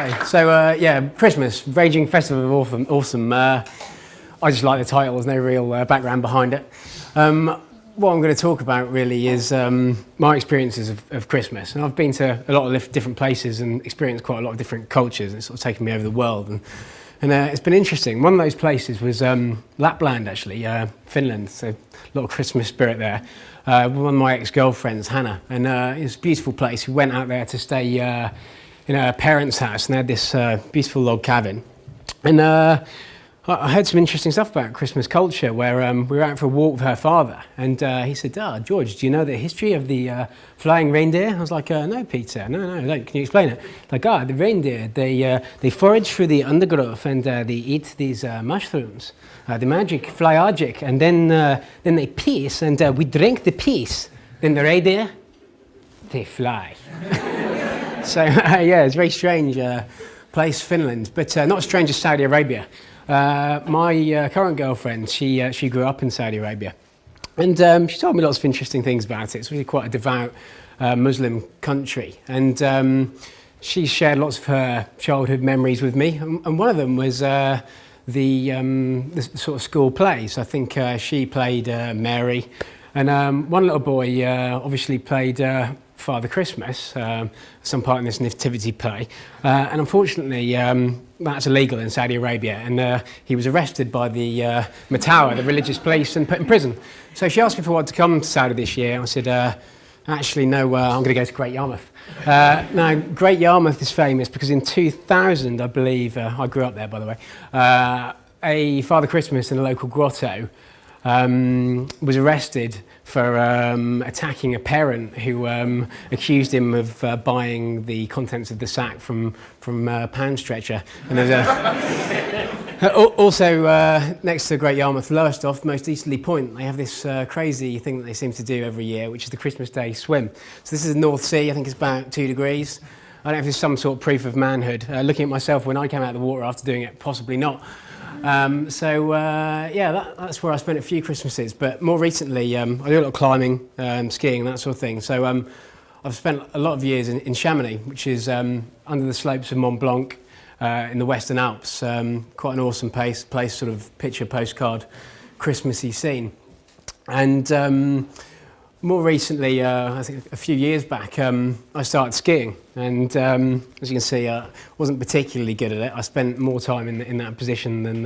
Hi. So yeah, Christmas, raging festival of awesome. I just like the title. There's no real background behind it. What I'm going to talk about really is my experiences of Christmas, and I've been to a lot of different places and experienced quite a lot of different cultures. And it's sort of taken me over the world, and it's been interesting. One of those places was Lapland, actually, Finland. So a lot of Christmas spirit there. One of my ex-girlfriends, Hannah, and it was a beautiful place. We went out there to stay in her parents' house, and they had this beautiful log cabin. And I heard some interesting stuff about Christmas culture, where we were out for a walk with her father, and he said, George, do you know the history of the flying reindeer? I was like, no, Peter, no, like, can you explain it? Like, the reindeer, they forage through the undergrowth, and they eat these mushrooms, the magic flyagic, and then they piece, and we drink the piece. Then the reindeer, they fly. So yeah, it's a very strange place, Finland, but not as strange as Saudi Arabia. My current girlfriend, she grew up in Saudi Arabia, and she told me lots of interesting things about it. It's really quite a devout Muslim country, and she shared lots of her childhood memories with me, and one of them was the sort of school plays. I think she played Mary, and one little boy obviously played Father Christmas, some part in this nativity play, and unfortunately that's illegal in Saudi Arabia, and he was arrested by the Matawa, the religious police, and put in prison. So she asked me if I wanted to come to Saudi this year. I said, actually no, I'm going to go to Great Yarmouth. Now, Great Yarmouth is famous because in 2000, I believe, I grew up there by the way, a Father Christmas in a local grotto was arrested for attacking a parent who accused him of buying the contents of the sack from a pound stretcher. And there's also next to Great Yarmouth, Lowestoft, most easterly point, they have this crazy thing that they seem to do every year, which is the Christmas Day swim. So this is the North Sea. I think it's about 2 degrees. I don't know if it's some sort of proof of manhood. Looking at myself when I came out of the water after doing it, possibly not. Yeah, that's where I spent a few Christmases, but more recently I do a lot of climbing, skiing, that sort of thing. So I've spent a lot of years in Chamonix, which is under the slopes of Mont Blanc in the Western Alps. Quite an awesome place, sort of picture postcard Christmassy scene. And more recently, I think a few years back, I started skiing, and as you can see, I wasn't particularly good at it. I spent more time in that position than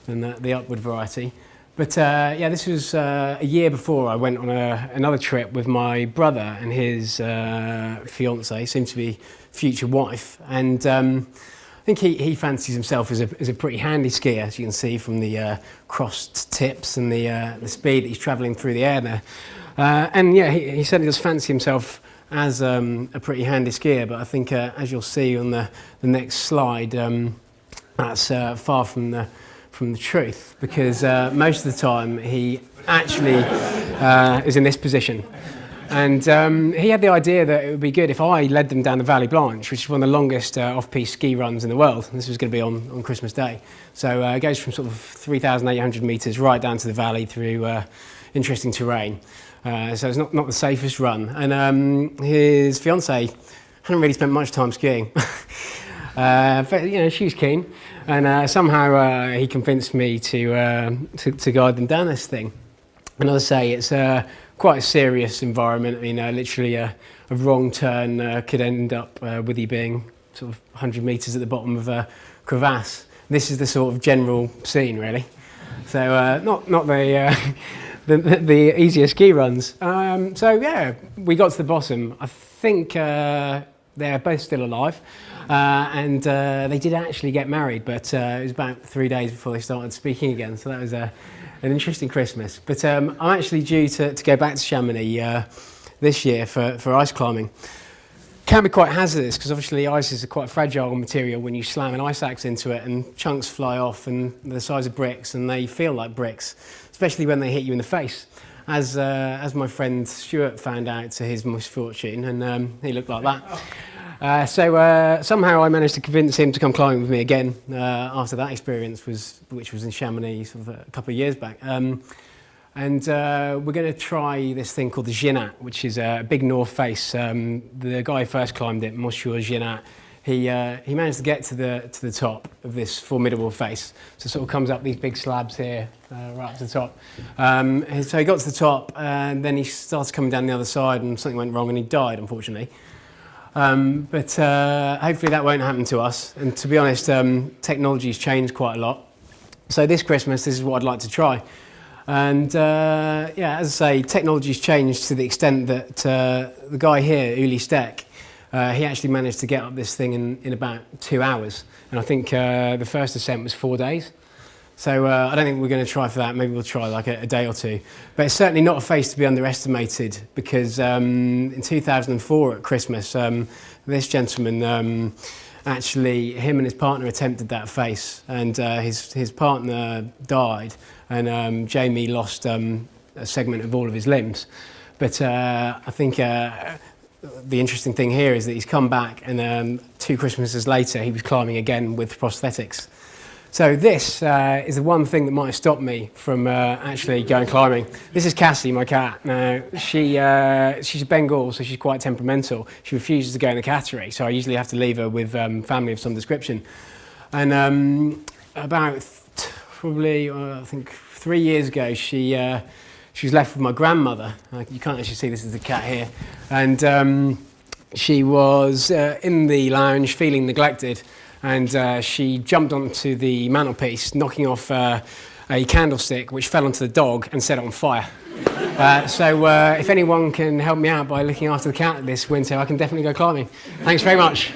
the upward variety. But yeah, this was a year before I went on another trip with my brother and his fiancée, seemed to be future wife, and I think he fancies himself as a pretty handy skier, as you can see from the crossed tips and the speed that he's travelling through the air there. And yeah, he certainly does fancy himself as a pretty handy skier, but I think as you'll see on the next slide, that's far from the truth, because most of the time he actually is in this position. And he had the idea that it would be good if I led them down the Valley Blanche, which is one of the longest off-piste ski runs in the world. This was going to be on Christmas Day. So it goes from sort of 3,800 metres right down to the valley through interesting terrain. So it's not the safest run. And his fiancée hadn't really spent much time skiing. But you know, she was keen. And somehow he convinced me to guide them down this thing. And as I say, it's quite a serious environment. I mean, literally a wrong turn could end up with you being sort of 100 metres at the bottom of a crevasse. This is the sort of general scene, really. So not the easier ski runs. So yeah, we got to the bottom. I think they're both still alive, and they did actually get married, but it was about 3 days before they started speaking again. So that was an interesting Christmas. But I'm actually due to go back to Chamonix this year for ice climbing. Can be quite hazardous because obviously ice is a quite fragile material when you slam an ice axe into it, and chunks fly off and they're the size of bricks, and they feel like bricks, especially when they hit you in the face, as my friend Stuart found out to his misfortune, and he looked like that. So somehow I managed to convince him to come climbing with me again after that experience, which was in Chamonix sort of a couple of years back. And we're going to try this thing called the Ginat, which is a big north face. The guy who first climbed it, Monsieur Ginat, he managed to get to the top of this formidable face. So it sort of comes up these big slabs here, right up to the top. So he got to the top, and then he started coming down the other side, and something went wrong, and he died, unfortunately. But hopefully that won't happen to us. And to be honest, technology's changed quite a lot. So this Christmas, this is what I'd like to try. And yeah, as I say, technology's changed to the extent that the guy here, Uli Steck, he actually managed to get up this thing in about 2 hours. And I think the first ascent was 4 days. So I don't think we're going to try for that. Maybe we'll try like a day or two. But it's certainly not a face to be underestimated, because in 2004 at Christmas, this gentleman, actually, him and his partner attempted that face, and his partner died, and Jamie lost a segment of all of his limbs. But I think the interesting thing here is that he's come back, and 2 Christmases later he was climbing again with prosthetics. So this is the one thing that might have stopped me from actually going climbing. This is Cassie, my cat. Now, she's a Bengal, so she's quite temperamental. She refuses to go in the cattery, so I usually have to leave her with family of some description. And about probably, I think 3 years ago, she was left with my grandmother. You can't actually see this is the cat here. And she was in the lounge feeling neglected. And she jumped onto the mantelpiece, knocking off a candlestick, which fell onto the dog and set it on fire. So if anyone can help me out by looking after the cat this winter, I can definitely go climbing. Thanks very much.